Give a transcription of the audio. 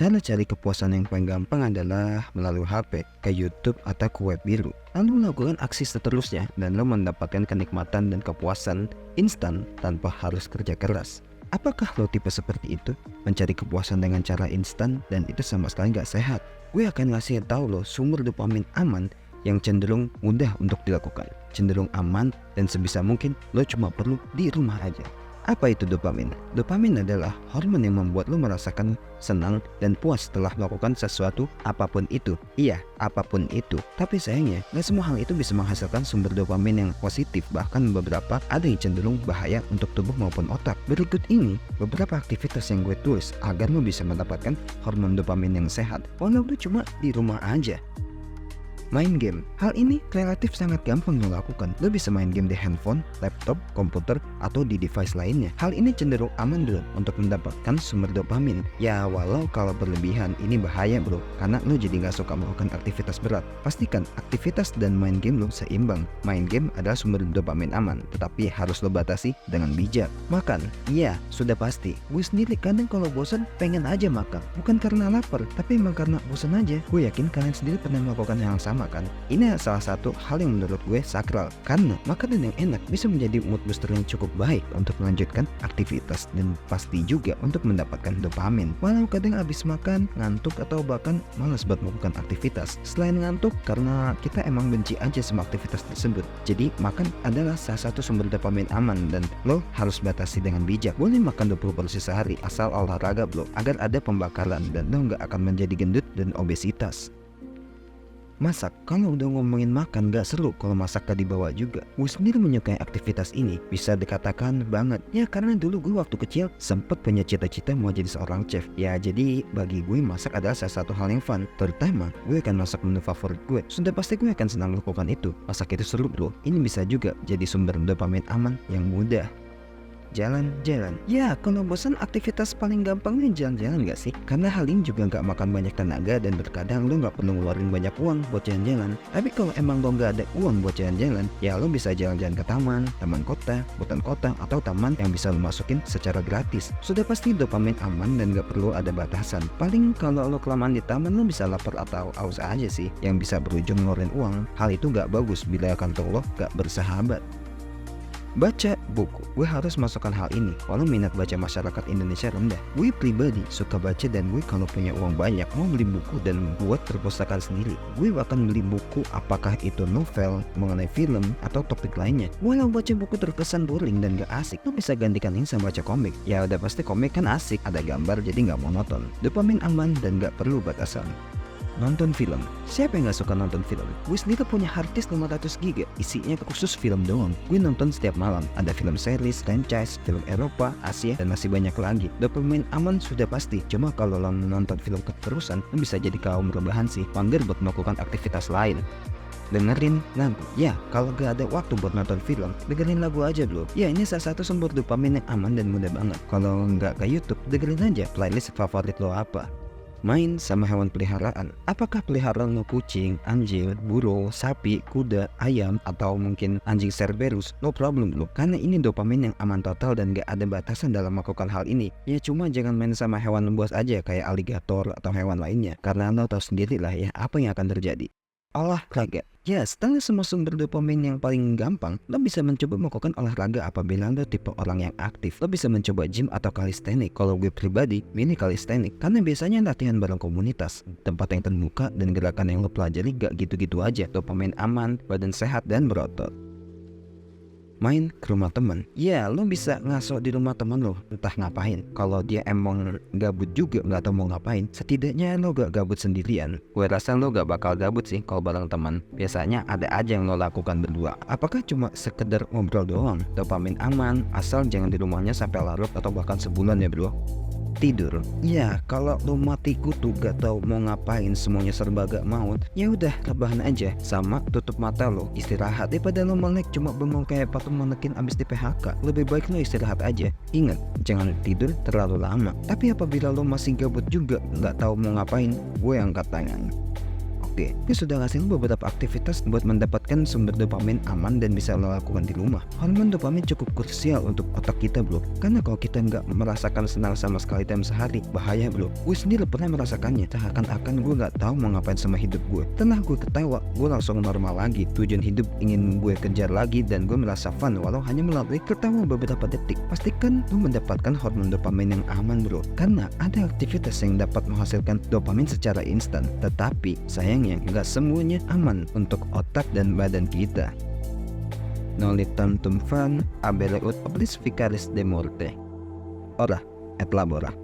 Cara cari kepuasan yang paling gampang adalah melalui HP, ke YouTube atau ke web biru. Lalu lakukan aksi seterusnya dan lo mendapatkan kenikmatan dan kepuasan instan tanpa harus kerja keras. Apakah lo tipe seperti itu? Mencari kepuasan dengan cara instan dan itu sama sekali gak sehat. Gue akan ngasih tahu lo sumber dopamin aman yang cenderung mudah untuk dilakukan, cenderung aman, dan sebisa mungkin lo cuma perlu di rumah aja. Apa itu dopamin? Dopamin adalah hormon yang membuat lo merasakan senang dan puas setelah melakukan sesuatu apapun itu. Iya, apapun itu. Tapi sayangnya, gak semua hal itu bisa menghasilkan sumber dopamin yang positif. Bahkan beberapa ada yang cenderung bahaya untuk tubuh maupun otak. Berikut ini beberapa aktivitas yang gue tulis agar lo bisa mendapatkan hormon dopamin yang sehat walau lo cuma di rumah aja. Main game. Hal ini relatif sangat gampang lo lakukan. Lo bisa main game di handphone, laptop, komputer, atau di device lainnya. Hal ini cenderung aman bro untuk mendapatkan sumber dopamin. Ya walau kalau berlebihan ini bahaya bro, karena lo jadi gak suka melakukan aktivitas berat. Pastikan aktivitas dan main game lo seimbang. Main game adalah sumber dopamin aman, tetapi harus lo batasi dengan bijak. Makan. Iya, sudah pasti. Gue sendiri kadang kalau bosan pengen aja makan. Bukan karena lapar, tapi emang karena bosan aja. Gue yakin kalian sendiri pernah melakukan hal yang sama kan? Ini salah satu hal yang menurut gue sakral, karena makanan yang enak bisa menjadi mood booster yang cukup baik untuk melanjutkan aktivitas dan pasti juga untuk mendapatkan dopamin. Walau kadang habis makan, ngantuk atau bahkan malas buat melakukan aktivitas. Selain ngantuk, karena kita emang benci aja sama aktivitas tersebut. Jadi makan adalah salah satu sumber dopamin aman dan lo harus batasi dengan bijak. Boleh makan 20 porsi sehari asal olahraga bro, agar ada pembakaran dan lo nggak akan menjadi gendut dan obesitas. Masak. Kalau udah ngomongin makan gak seru kalau masak gak dibawa juga. Gue sendiri menyukai aktivitas ini, bisa dikatakan banget. Ya karena dulu gue waktu kecil sempet punya cita-cita mau jadi seorang chef. Ya jadi bagi gue masak adalah salah satu hal yang fun. Terutama gue akan masak menu favorit gue. Sudah pasti gue akan senang melakukan itu. Masak itu seru bro. Ini bisa juga jadi sumber dopamin aman yang mudah. Jalan-jalan. Ya kalau bosan aktivitas paling gampangnya jalan-jalan gak sih? Karena hal ini juga gak makan banyak tenaga dan terkadang lo gak perlu ngeluarin banyak uang buat jalan-jalan. Tapi kalau emang lo gak ada uang buat jalan-jalan, ya lo bisa jalan-jalan ke taman kota, hutan kota, atau taman yang bisa lo masukin secara gratis. Sudah pasti dopamin aman dan gak perlu ada batasan. Paling kalau lo kelamaan di taman lo bisa lapar atau aus aja sih, yang bisa berujung ngeluarin uang. Hal itu gak bagus bila kantong lo gak bersahabat. Baca buku. Gue harus masukkan hal ini walau minat baca masyarakat Indonesia rendah. Gue pribadi suka baca dan gue kalau punya uang banyak mau beli buku dan buat perpustakaan sendiri. Gue akan beli buku apakah itu novel, mengenai film, atau topik lainnya. Walau baca buku terkesan boring dan gak asik, lo bisa gantikan ini sama baca komik. Ya udah pasti komik kan asik, ada gambar jadi gak monoton. Dopamin aman dan gak perlu batasan. Nonton film. Siapa yang gak suka nonton film? Gue sendiri punya harddisk 500 GB, isinya khusus film doang. Gue nonton setiap malam. Ada film series, franchise, film Eropa, Asia, dan masih banyak lagi. Dopamin aman sudah pasti. Cuma kalau lo nonton film keterusan, lo bisa jadi kaum rebahan sih. Panggil buat melakukan aktivitas lain. Dengerin lagu. Ya, kalau gak ada waktu buat nonton film, dengerin lagu aja bro. Ya, ini salah satu sumber dopamin yang aman dan mudah banget. Kalau nggak ke YouTube, dengerin aja playlist favorit lo apa. Main sama hewan peliharaan. Apakah peliharaan lo kucing, anjing, burung, sapi, kuda, ayam, atau mungkin anjing Cerberus? No problem lo, karena ini dopamin yang aman total dan gak ada batasan dalam melakukan hal ini. Ya cuma jangan main sama hewan buas aja kayak aligator atau hewan lainnya, karena lo tahu sendiri lah ya apa yang akan terjadi. Olahraga. Ya, setelah semua sumber dopamin yang paling gampang, lo bisa mencoba melakukan olahraga apabila lo tipe orang yang aktif. Lo bisa mencoba gym atau calisthenics. Kalau gue pribadi, milih calisthenics karena biasanya latihan bareng komunitas, tempat yang terbuka dan gerakan yang lo pelajari gak gitu-gitu aja. Dopamin aman, badan sehat dan berotot. Main ke rumah temen. Ya, lo bisa ngaso di rumah temen lo, entah ngapain. Kalau dia emang gabut juga nggak tahu mau ngapain, setidaknya lo gak gabut sendirian. Gue rasa lo gak bakal gabut sih kalau bareng teman. Biasanya ada aja yang lo lakukan berdua. Apakah cuma sekedar ngobrol doang? Dopamin aman, asal jangan di rumahnya sampai larut atau bahkan sebulan ya bro. Tidur. Ya kalau lo mati kutu gak tahu mau ngapain, semuanya serba gak mau, ya udah rebahan aja sama tutup mata lo, istirahat. Daripada lo melek cuma bengong kayak patung manekin abis di PHK, lebih baik lo istirahat aja. Ingat, jangan tidur terlalu lama. Tapi apabila lo masih gabut juga gak tahu mau ngapain, gue angkat tangan. Oke, dia sudah ngasih lo beberapa aktivitas buat mendapatkan sumber dopamin aman dan bisa lo lakukan di rumah. Hormon dopamin cukup krusial untuk otak kita bro, karena kalau kita nggak merasakan senang sama sekali dalam sehari, bahaya bro. Gue sendiri pernah merasakannya, seakan-akan gue nggak tahu mau ngapain sama hidup gue. Setelah gue ketawa, gue langsung normal lagi. Tujuan hidup ingin gue kejar lagi dan gue merasa fun walau hanya melalui ketawa beberapa detik. Pastikan lo mendapatkan hormon dopamin yang aman bro, karena ada aktivitas yang dapat menghasilkan dopamin secara instan, tetapi sayangnya nggak semuanya aman untuk otak dan badan kita. Nolli tantum fan abele ut oblis vicaris de morte. Ora et labora.